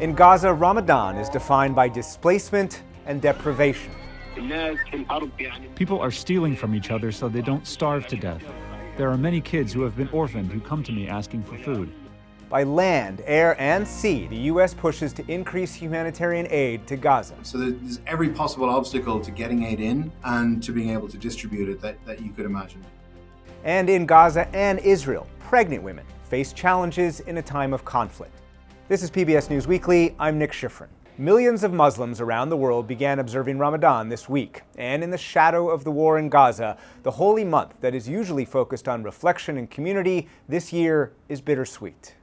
In Gaza, Ramadan is defined by displacement and deprivation. People are stealing from each other so they don't starve to death. There are many kids who have been orphaned who come to me asking for food. By land, air, and sea, the U.S. pushes to increase humanitarian aid to Gaza. So there's every possible obstacle to getting aid in and to being able to distribute it that you could imagine. And in Gaza and Israel, pregnant women face challenges in a time of conflict. This is PBS News Weekly. I'm Nick Schifrin. Millions of Muslims around the world began observing Ramadan this week. And in the shadow of the war in Gaza, the holy month that is usually focused on reflection and community this year is bittersweet.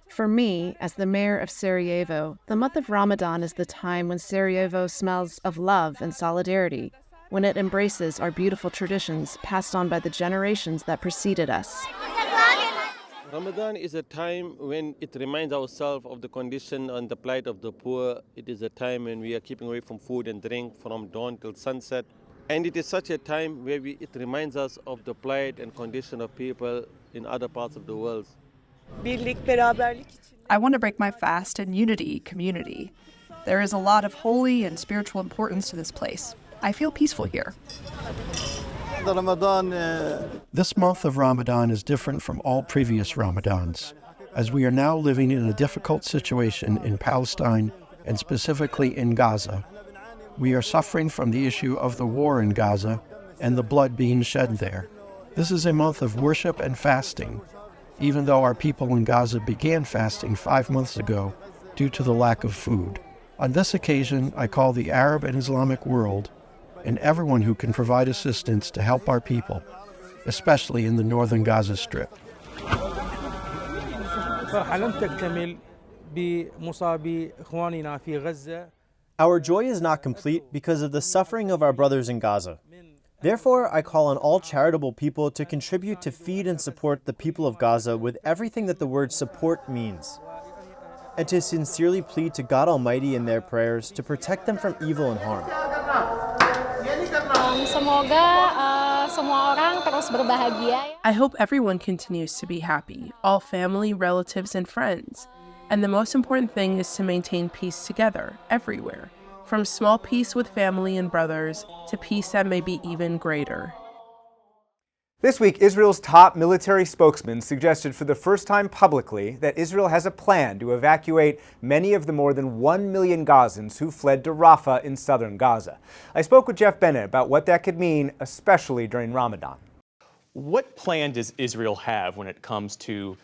For me, as the mayor of Sarajevo, the month of Ramadan is the time when Sarajevo smells of love and solidarity, when it embraces our beautiful traditions passed on by the generations that preceded us. Ramadan is a time when it reminds ourselves of the condition and the plight of the poor. It is a time when we are keeping away from food and drink from dawn till sunset. And it is such a time where it reminds us of the plight and condition of people in other parts of the world. I want to break my fast in unity, community. There is a lot of holy and spiritual importance to this place. I feel peaceful here. This month of Ramadan is different from all previous Ramadans, as we are now living in a difficult situation in Palestine and specifically in Gaza. We are suffering from the issue of the war in Gaza and the blood being shed there. This is a month of worship and fasting, even though our people in Gaza began fasting 5 months ago due to the lack of food. On this occasion, I call the Arab and Islamic world and everyone who can provide assistance to help our people, especially in the northern Gaza Strip. Our joy is not complete because of the suffering of our brothers in Gaza. Therefore, I call on all charitable people to contribute to feed and support the people of Gaza with everything that the word support means, and to sincerely plead to God Almighty in their prayers to protect them from evil and harm. I hope everyone continues to be happy, all family, relatives, and friends. And the most important thing is to maintain peace together, everywhere. From small peace with family and brothers to peace that may be even greater. This week, Israel's top military spokesman suggested for the first time publicly that Israel has a plan to evacuate many of the more than 1 million Gazans who fled to Rafah in southern Gaza. I spoke with Jeff Bennett about what that could mean, especially during Ramadan. What plan does Israel have when it comes to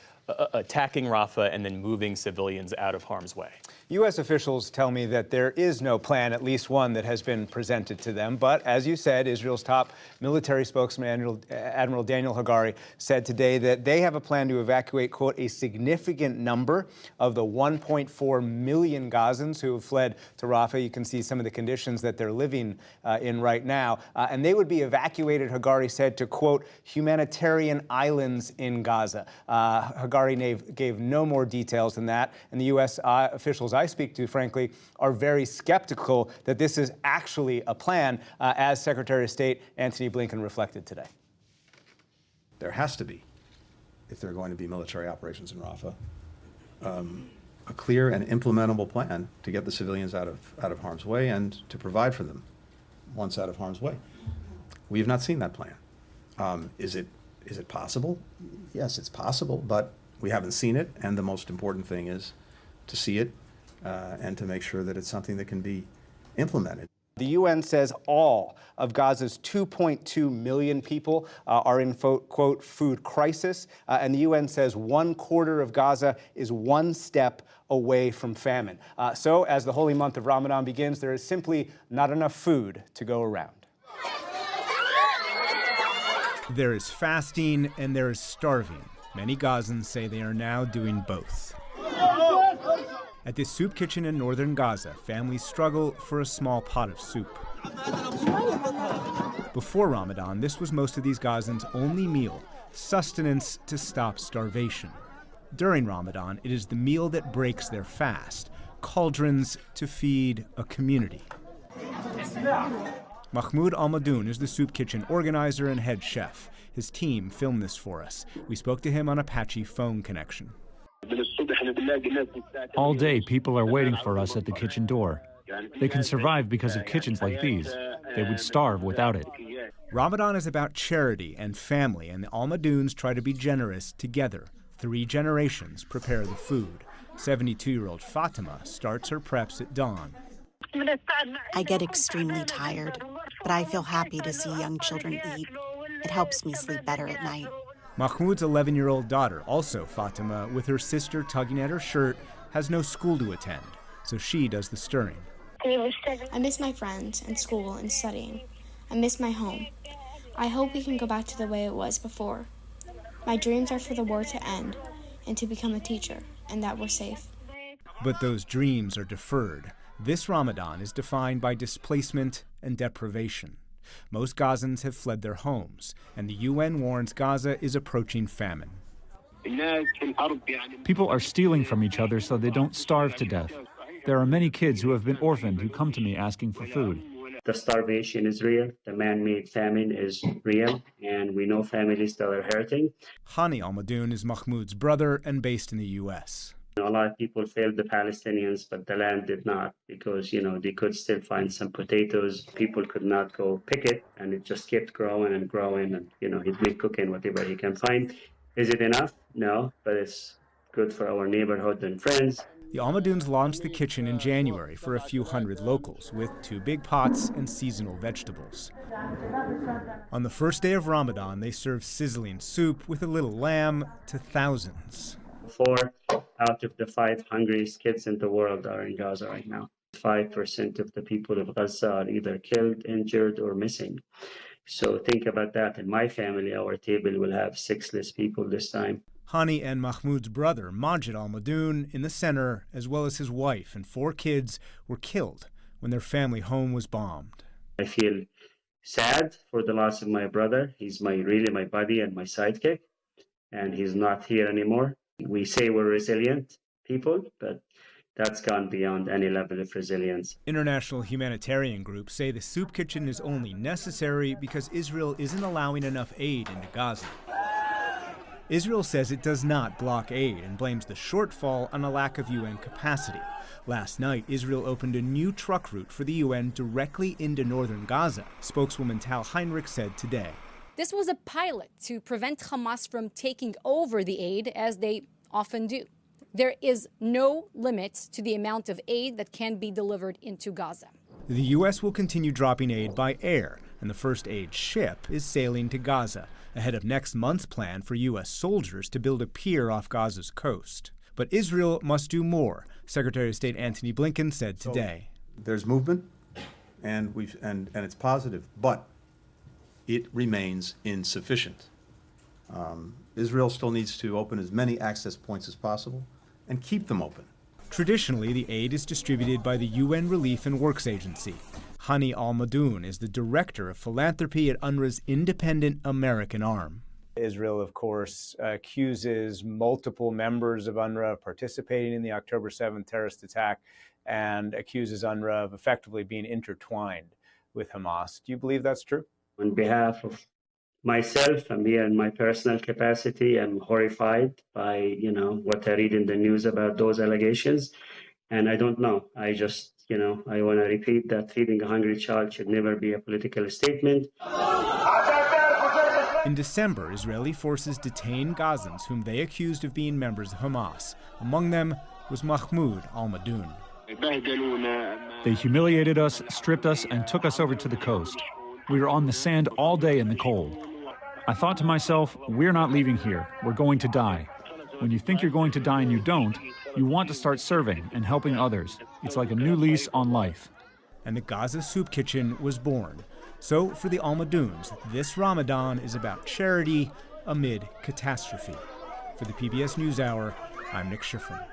attacking Rafah and then moving civilians out of harm's way? U.S. officials tell me that there is no plan, at least one that has been presented to them. But as you said, Israel's top military spokesman, Admiral Daniel Hagari, said today that they have a plan to evacuate, quote, a significant number of the 1.4 million Gazans who have fled to Rafah. You can see some of the conditions that they're living in right now. And they would be evacuated, Hagari said, to, quote, humanitarian islands in Gaza. Hagari gave no more details than that. And the U.S. Officials I speak to, frankly, are very skeptical that this is actually a plan, as Secretary of State Antony Blinken reflected today. There has to be, if there are going to be military operations in Rafah, a clear and implementable plan to get the civilians out of harm's way and to provide for them once out of harm's way. We have not seen that plan. Is it possible? Yes, it's possible, but we haven't seen it, and the most important thing is to see it and to make sure that it's something that can be implemented. The UN says all of Gaza's 2.2 million people are in, quote, food crisis, and the UN says 1/4 of Gaza is one step away from famine. So as the holy month of Ramadan begins, there is simply not enough food to go around. There is fasting and there is starving. Many Gazans say they are now doing both. At this soup kitchen in northern Gaza, families struggle for a small pot of soup. Before Ramadan, this was most of these Gazans' only meal, sustenance to stop starvation. During Ramadan, it is the meal that breaks their fast, cauldrons to feed a community. Mahmoud Al-Madoun is the soup kitchen organizer and head chef. His team filmed this for us. We spoke to him on a patchy phone connection. All day, people are waiting for us at the kitchen door. They can survive because of kitchens like these. They would starve without it. Ramadan is about charity and family, and the Al-Madouns try to be generous together. 3 generations prepare the food. 72-year-old Fatima starts her preps at dawn. I get extremely tired, but I feel happy to see young children eat. It helps me sleep better at night. Mahmoud's 11-year-old daughter, also Fatima, with her sister tugging at her shirt, has no school to attend, so she does the stirring. I miss my friends and school and studying. I miss my home. I hope we can go back to the way it was before. My dreams are for the war to end and to become a teacher, and that we're safe. But those dreams are deferred. This Ramadan is defined by displacement and deprivation. Most Gazans have fled their homes, and the UN warns Gaza is approaching famine. People are stealing from each other so they don't starve to death. There are many kids who have been orphaned who come to me asking for food. The starvation is real, the man-made famine is real, and we know families that are hurting. Hani Al-Madoun is Mahmoud's brother and based in the U.S. A lot of people failed the Palestinians, but the land did not, because, they could still find some potatoes. People could not go pick it, and it just kept growing and growing, and, he'd be cooking whatever he can find. Is it enough? No, but it's good for our neighborhood and friends. The Al-Madouns launched the kitchen in January for a few hundred locals, with 2 big pots and seasonal vegetables. On the first day of Ramadan, they serve sizzling soup with a little lamb to thousands. 4 out of the 5 hungriest kids in the world are in Gaza right now. 5% of the people of Gaza are either killed, injured, or missing. So think about that. In my family, our table will have 6 less people this time. Hani and Mahmoud's brother, Majid Al-Madoun, in the center, as well as his wife and 4 kids, were killed when their family home was bombed. I feel sad for the loss of my brother. He's really my buddy and my sidekick, and he's not here anymore. We say we're resilient people, but that's gone beyond any level of resilience. International humanitarian groups say the soup kitchen is only necessary because Israel isn't allowing enough aid into Gaza. Israel says it does not block aid and blames the shortfall on a lack of UN capacity. Last night, Israel opened a new truck route for the UN directly into northern Gaza, spokeswoman Tal Heinrich said today. This was a pilot to prevent Hamas from taking over the aid, as they often do. There is no limit to the amount of aid that can be delivered into Gaza. The U.S. will continue dropping aid by air, and the first aid ship is sailing to Gaza, ahead of next month's plan for U.S. soldiers to build a pier off Gaza's coast. But Israel must do more, Secretary of State Antony Blinken said today. There's movement, and it's positive, but it remains insufficient. Israel still needs to open as many access points as possible and keep them open. Traditionally, the aid is distributed by the UN Relief and Works Agency. Hani Al-Madoun is the director of philanthropy at UNRWA's independent American arm. Israel, of course, accuses multiple members of UNRWA of participating in the October 7th terrorist attack and accuses UNRWA of effectively being intertwined with Hamas. Do you believe that's true? On behalf of myself, I'm here in my personal capacity. I'm horrified by, what I read in the news about those allegations. And I don't know. I just, I want to repeat that feeding a hungry child should never be a political statement. In December, Israeli forces detained Gazans whom they accused of being members of Hamas. Among them was Mahmoud Al-Madoun. They humiliated us, stripped us, and took us over to the coast. We were on the sand all day in the cold. I thought to myself, we're not leaving here. We're going to die. When you think you're going to die and you don't, you want to start serving and helping others. It's like a new lease on life. And the Gaza Soup Kitchen was born. So for the Al-Madouns, this Ramadan is about charity amid catastrophe. For the PBS NewsHour, I'm Nick Schifrin.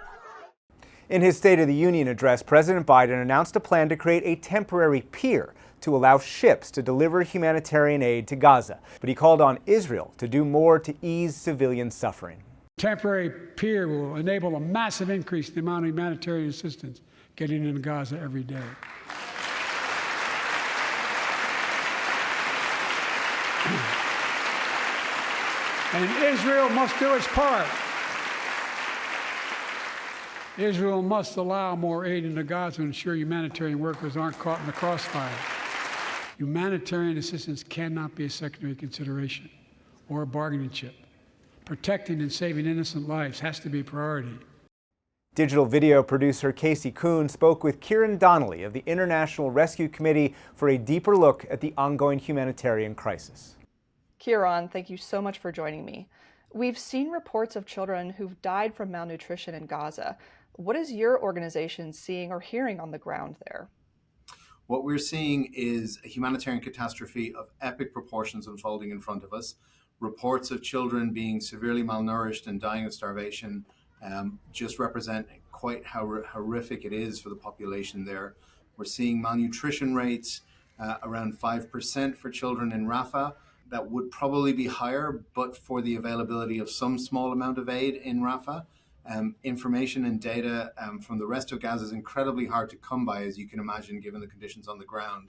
In his State of the Union address, President Biden announced a plan to create a temporary pier to allow ships to deliver humanitarian aid to Gaza. But he called on Israel to do more to ease civilian suffering. Temporary pier will enable a massive increase in the amount of humanitarian assistance getting into Gaza every day. And Israel must do its part. Israel must allow more aid into Gaza to ensure humanitarian workers aren't caught in the crossfire. Humanitarian assistance cannot be a secondary consideration or a bargaining chip. Protecting and saving innocent lives has to be a priority. Digital video producer Casey Kuhn spoke with Kieran Donnelly of the International Rescue Committee for a deeper look at the ongoing humanitarian crisis. Kieran, thank you so much for joining me. We've seen reports of children who've died from malnutrition in Gaza. What is your organization seeing or hearing on the ground there? What we're seeing is a humanitarian catastrophe of epic proportions unfolding in front of us. Reports of children being severely malnourished and dying of starvation just represent quite how horrific it is for the population there. We're seeing malnutrition rates around 5% for children in Rafah. That would probably be higher, but for the availability of some small amount of aid in Rafah. Information and data from the rest of Gaza is incredibly hard to come by, as you can imagine, given the conditions on the ground.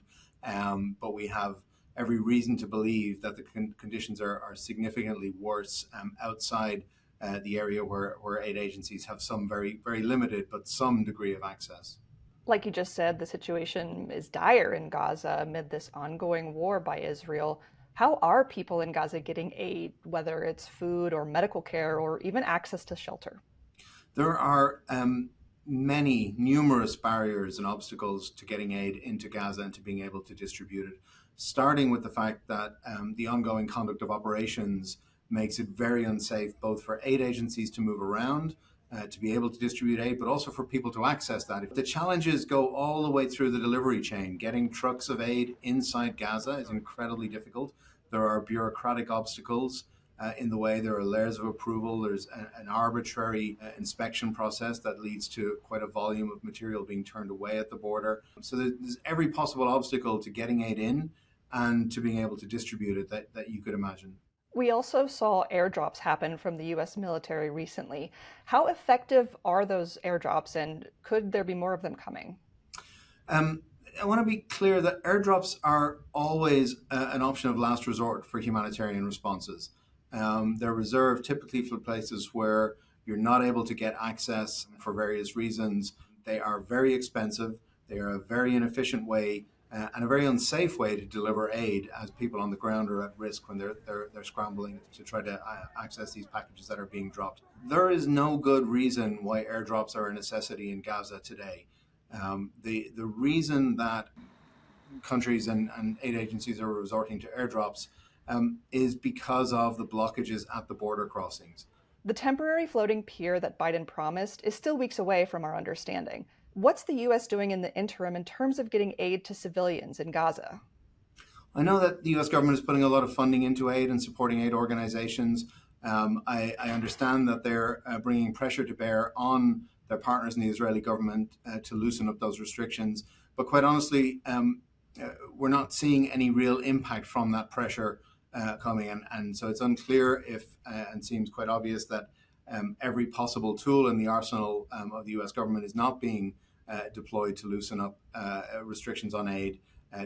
But we have every reason to believe that the conditions are significantly worse outside the area where aid agencies have some very, very limited, but some degree of access. Like you just said, the situation is dire in Gaza amid this ongoing war by Israel. How are people in Gaza getting aid, whether it's food or medical care or even access to shelter? There are numerous barriers and obstacles to getting aid into Gaza and to being able to distribute it, starting with the fact that the ongoing conduct of operations makes it very unsafe both for aid agencies to move around, to be able to distribute aid, but also for people to access that. The challenges go all the way through the delivery chain. Getting trucks of aid inside Gaza is incredibly difficult. There are bureaucratic obstacles in the way. There are layers of approval. There's an arbitrary inspection process that leads to quite a volume of material being turned away at the border. So there's every possible obstacle to getting aid in and to being able to distribute it that you could imagine. We also saw airdrops happen from the U.S. military recently. How effective are those airdrops, and could there be more of them coming? I want to be clear that airdrops are always an option of last resort for humanitarian responses. They're reserved typically for places where you're not able to get access for various reasons. They are very expensive. They are a very inefficient way and a very unsafe way to deliver aid, as people on the ground are at risk when they're scrambling to try to access these packages that are being dropped. There is no good reason why airdrops are a necessity in Gaza today. The reason that countries and aid agencies are resorting to airdrops is because of the blockages at the border crossings. The temporary floating pier that Biden promised is still weeks away from our understanding. What's the U.S. doing in the interim in terms of getting aid to civilians in Gaza? I know that the U.S. government is putting a lot of funding into aid and supporting aid organizations. I understand that they're bringing pressure to bear on their partners in the Israeli government to loosen up those restrictions. But quite honestly, we're not seeing any real impact from that pressure coming. And so it's unclear if, and seems quite obvious that every possible tool in the arsenal of the U.S. government is not being deployed to loosen up restrictions on aid,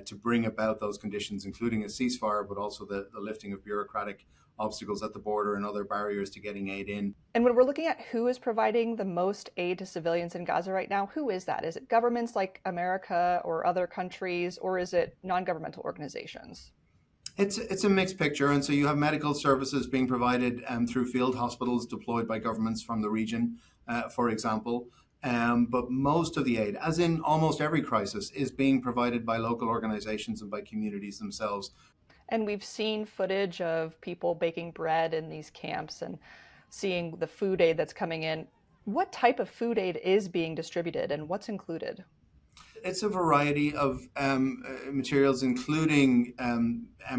to bring about those conditions, including a ceasefire, but also the lifting of bureaucratic obstacles at the border and other barriers to getting aid in. And when we're looking at who is providing the most aid to civilians in Gaza right now, who is that? Is it governments like America or other countries, or is it non-governmental organizations? It's a mixed picture, and so you have medical services being provided through field hospitals deployed by governments from the region, for example. But most of the aid, as in almost every crisis, is being provided by local organizations and by communities themselves. And we've seen footage of people baking bread in these camps and seeing the food aid that's coming in. What type of food aid is being distributed, and what's included? It's a variety of materials, including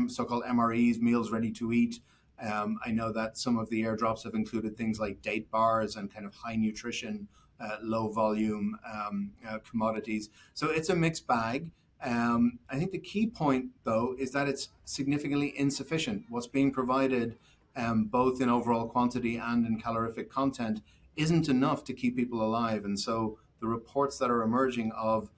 so-called MREs, meals ready to eat. I know that some of the airdrops have included things like date bars and kind of high nutrition, low volume commodities. So it's a mixed bag. I think the key point, though, is that it's significantly insufficient. What's being provided, both in overall quantity and in calorific content, isn't enough to keep people alive. And so the reports that are emerging of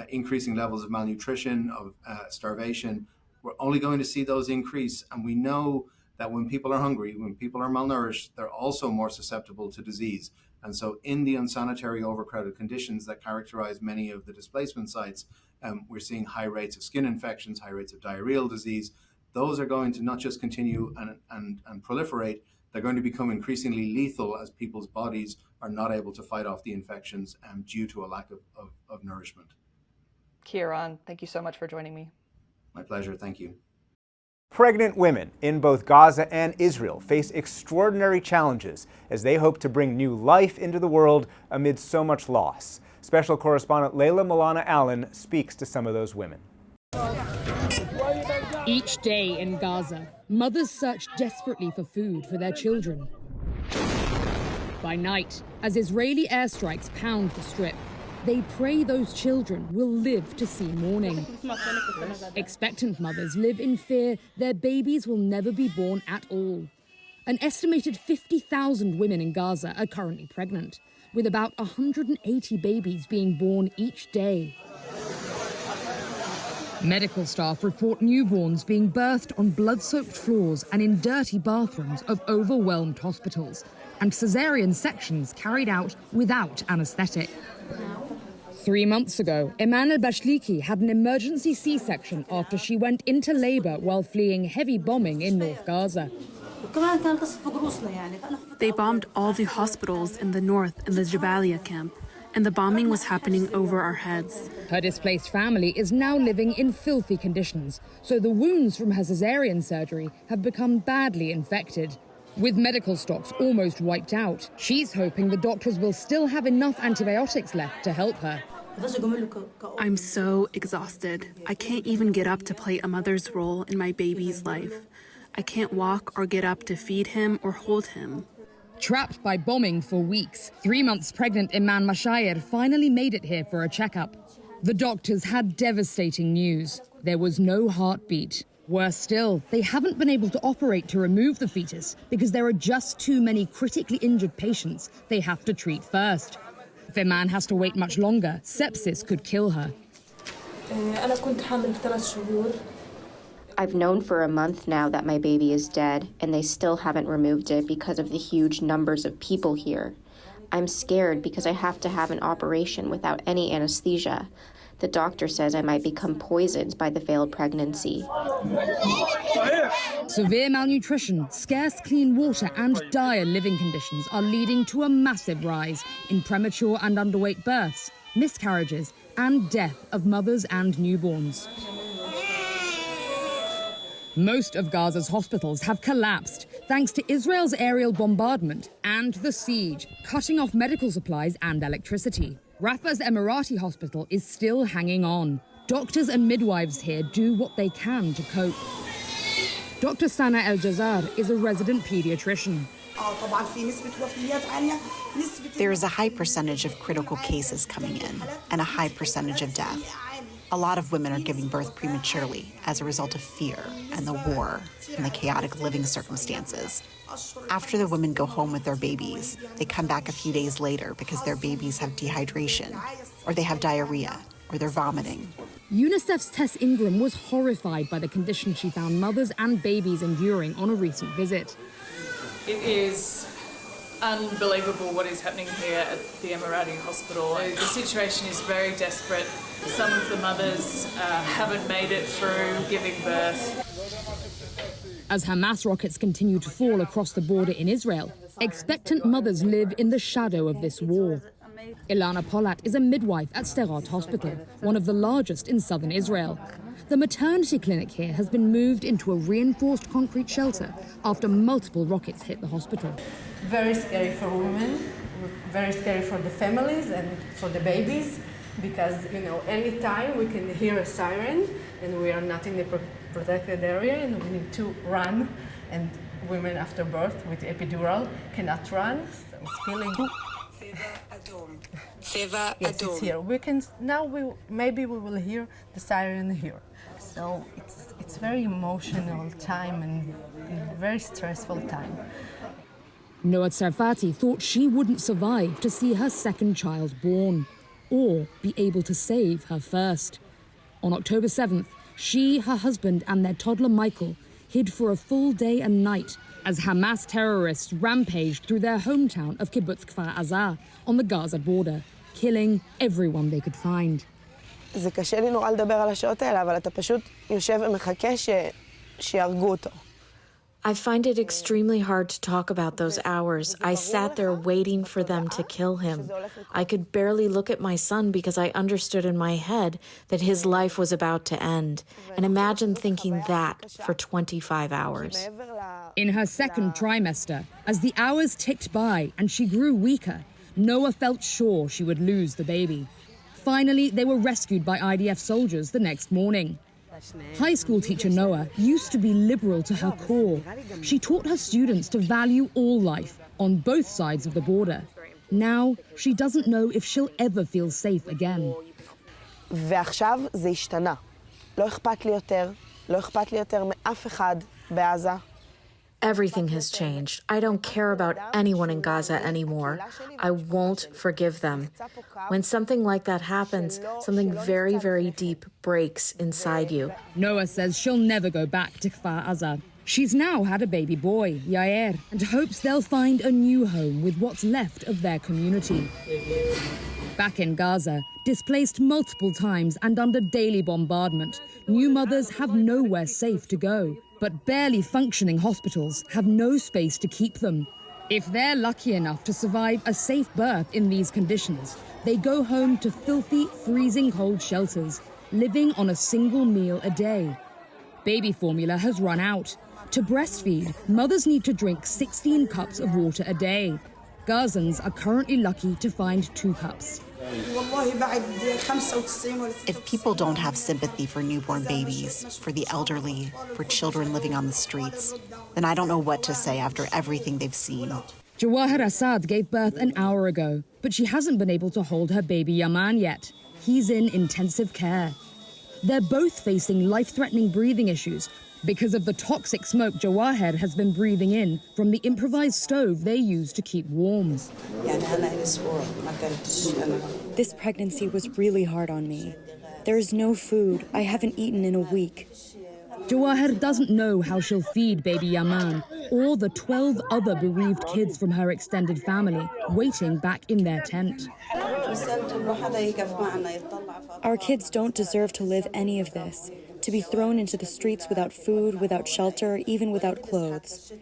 increasing levels of malnutrition, of starvation, we're only going to see those increase. And we know that when people are hungry, when people are malnourished, they're also more susceptible to disease. And so in the unsanitary, overcrowded conditions that characterize many of the displacement sites, we're seeing high rates of skin infections, high rates of diarrheal disease. Those are going to not just continue and proliferate, they're going to become increasingly lethal as people's bodies are not able to fight off the infections due to a lack of nourishment. Kieran, thank you so much for joining me. My pleasure, thank you. Pregnant women in both Gaza and Israel face extraordinary challenges as they hope to bring new life into the world amid so much loss. Special correspondent Layla Milana Allen speaks to some of those women. Each day in Gaza, mothers search desperately for food for their children. By night, as Israeli airstrikes pound the Strip, they pray those children will live to see morning. Expectant mothers live in fear their babies will never be born at all. An estimated 50,000 women in Gaza are currently pregnant, with about 180 babies being born each day. Medical staff report newborns being birthed on blood-soaked floors and in dirty bathrooms of overwhelmed hospitals, and caesarean sections carried out without anaesthetic. 3 months ago, Iman al-Bashliki had an emergency C-section after she went into labor while fleeing heavy bombing in North Gaza. They bombed all the hospitals in the north in the Jabalia camp, and the bombing was happening over our heads. Her displaced family is now living in filthy conditions, so the wounds from her caesarean surgery have become badly infected. With medical stocks almost wiped out, she's hoping the doctors will still have enough antibiotics left to help her. I'm so exhausted. I can't even get up to play a mother's role in my baby's life. I can't walk or get up to feed him or hold him. Trapped by bombing for weeks, 3 months pregnant Iman Mashayir finally made it here for a checkup. The doctors had devastating news. There was no heartbeat. Worse still, they haven't been able to operate to remove the fetus because there are just too many critically injured patients they have to treat first. If Iman has to wait much longer, sepsis could kill her. I've known for a month now that my baby is dead, and they still haven't removed it because of the huge numbers of people here. I'm scared because I have to have an operation without any anesthesia. The doctor says I might become poisoned by the failed pregnancy. Severe malnutrition, scarce clean water, and dire living conditions are leading to a massive rise in premature and underweight births, miscarriages, and death of mothers and newborns. Most of Gaza's hospitals have collapsed thanks to Israel's aerial bombardment and the siege, cutting off medical supplies and electricity. Rafah's Emirati hospital is still hanging on. Doctors and midwives here do what they can to cope. Dr. Sana El-Jazar is a resident pediatrician. There is a high percentage of critical cases coming in and a high percentage of death. A lot of women are giving birth prematurely as a result of fear and the war and the chaotic living circumstances. After the women go home with their babies, they come back a few days later because their babies have dehydration, or they have diarrhea, or they're vomiting. UNICEF's Tess Ingram was horrified by the condition she found mothers and babies enduring on a recent visit. It is unbelievable what is happening here at the Emirati hospital. The situation is very desperate. Some of the mothers haven't made it through giving birth. As Hamas rockets continue to fall across the border in Israel, expectant mothers live in the shadow of this war. Ilana Polat is a midwife at Sderot Hospital, one of the largest in southern Israel. The maternity clinic here has been moved into a reinforced concrete shelter after multiple rockets hit the hospital. Very scary for women, very scary for the families and for the babies, because, any time we can hear a siren and we are not in the protected area and we need to run, and women after birth with epidural cannot run, so it's feeling... Yes, it's here. Maybe we will hear the siren here. So it's very emotional time and very stressful time. Noad Sarfati thought she wouldn't survive to see her second child born, or be able to save her first. On October 7th, she, her husband, and their toddler Michael hid for a full day and night as Hamas terrorists rampaged through their hometown of Kibbutz Kfar Aza on the Gaza border, killing everyone they could find. זה קשה לי נורא לדבר על השעות האלה, אבל אתה פשוט יושב ומחכה שיהרגו אותו. I find it extremely hard to talk about those hours. I sat there waiting for them to kill him. I could barely look at my son because I understood in my head that his life was about to end. And imagine thinking that for 25 hours. In her second trimester, as the hours ticked by and she grew weaker, Noah felt sure she would lose the baby. Finally, they were rescued by IDF soldiers the next morning. High school teacher Noah used to be liberal to her core. She taught her students to value all life on both sides of the border. Now, she doesn't know if she'll ever feel safe again. ועכשיו זה השתנה. לא אכפת לי יותר מאף אחד בעזה. Everything has changed. I don't care about anyone in Gaza anymore. I won't forgive them. When something like that happens, something very, very deep breaks inside you. Noah says she'll never go back to Kfar Aza. She's now had a baby boy, Yair, and hopes they'll find a new home with what's left of their community. Back in Gaza, displaced multiple times and under daily bombardment, new mothers have nowhere safe to go. But barely functioning hospitals have no space to keep them. If they're lucky enough to survive a safe birth in these conditions, they go home to filthy, freezing cold shelters, living on a single meal a day. Baby formula has run out. To breastfeed, mothers need to drink 16 cups of water a day. Gazans are currently lucky to find 2 cups. If people don't have sympathy for newborn babies, for the elderly, for children living on the streets, then I don't know what to say after everything they've seen. Jawahir Assad gave birth an hour ago, but she hasn't been able to hold her baby Yaman yet. He's in intensive care. They're both facing life-threatening breathing issues because of the toxic smoke Jawahir has been breathing in from the improvised stove they use to keep warm. This pregnancy was really hard on me. There is no food. I haven't eaten in a week. Jawahir doesn't know how she'll feed baby Yaman or the 12 other bereaved kids from her extended family waiting back in their tent. Our kids don't deserve to live any of this, to be thrown into the streets without food, without shelter, even without clothes.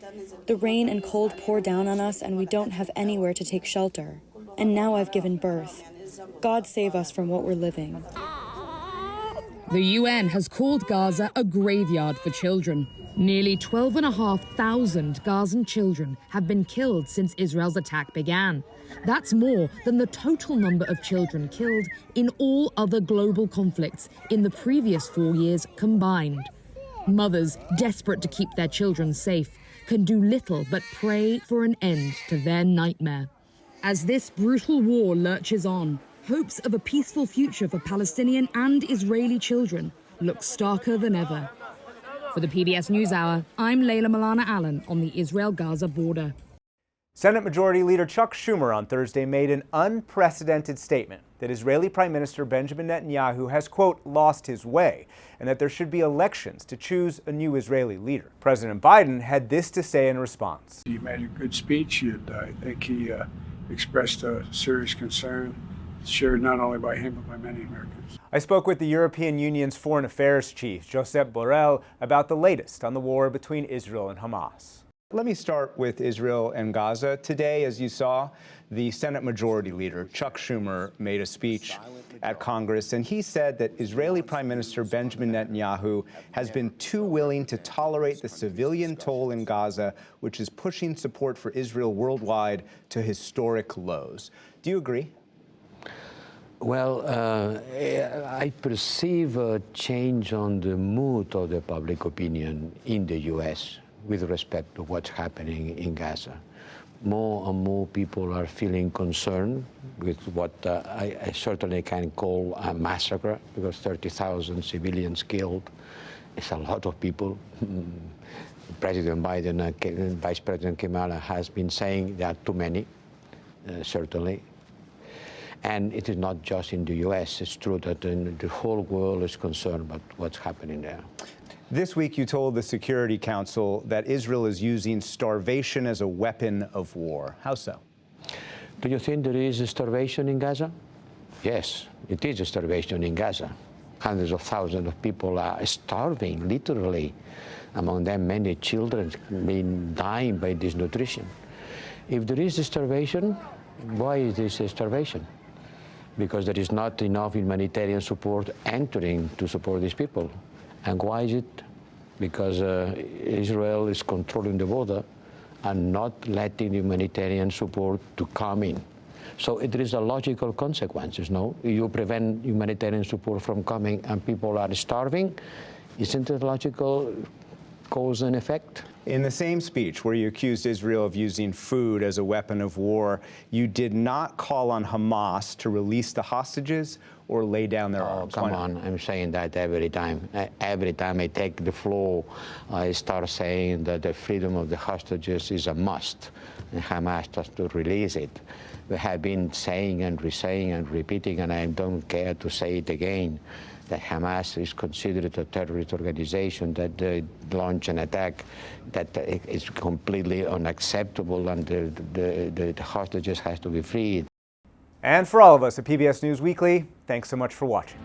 The rain and cold pour down on us and we don't have anywhere to take shelter. And now I've given birth. God save us from what we're living. The UN has called Gaza a graveyard for children. Nearly 12,500 Gazan children have been killed since Israel's attack began. That's more than the total number of children killed in all other global conflicts in the previous 4 years combined. Mothers, desperate to keep their children safe, can do little but pray for an end to their nightmare. As this brutal war lurches on, hopes of a peaceful future for Palestinian and Israeli children look starker than ever. For the PBS NewsHour, I'm Layla Milana Allen on the Israel-Gaza border. Senate Majority Leader Chuck Schumer on Thursday made an unprecedented statement that Israeli Prime Minister Benjamin Netanyahu has, quote, lost his way, and that there should be elections to choose a new Israeli leader. President Biden had this to say in response. He made a good speech, and I think he expressed a serious concern, shared not only by him, but by many Americans. I spoke with the European Union's Foreign Affairs Chief, Josep Borrell, about the latest on the war between Israel and Hamas. Let me start with Israel and Gaza. Today, as you saw, the Senate Majority Leader, Chuck Schumer, made a speech at Congress, and he said that Israeli Prime Minister Benjamin Netanyahu has been too willing to tolerate the civilian toll in Gaza, which is pushing support for Israel worldwide to historic lows. Do you agree? Well, I perceive a change on the mood of the public opinion in the U.S. with respect to what's happening in Gaza. More and more people are feeling concerned with what I certainly can call a massacre, because 30,000 civilians killed is a lot of people. President Biden and Vice President Kamala has been saying there are too many, certainly. And it is not just in the U.S. It's true that the whole world is concerned about what's happening there. This week, you told the Security Council that Israel is using starvation as a weapon of war. How so? Do you think there is starvation in Gaza? Yes, it is a starvation in Gaza. Hundreds of thousands of people are starving, literally. Among them, many children being dying by desnutrition. If there is starvation, why is this starvation? Because there is not enough humanitarian support entering to support these people. And why is it? Because Israel is controlling the border and not letting humanitarian support to come in. So there is a logical consequences, no? You prevent humanitarian support from coming and people are starving. Isn't it logical cause and effect? In the same speech where you accused Israel of using food as a weapon of war, you did not call on Hamas to release the hostages or lay down their arms. Come on, I'm saying that every time. Every time I take the floor, I start saying that the freedom of the hostages is a must, and Hamas has to release it. We have been saying and re-saying and repeating, and I don't care to say it again, that Hamas is considered a terrorist organization, that they launch an attack that is completely unacceptable, and the hostages has to be freed. And for all of us at PBS News Weekly, thanks so much for watching.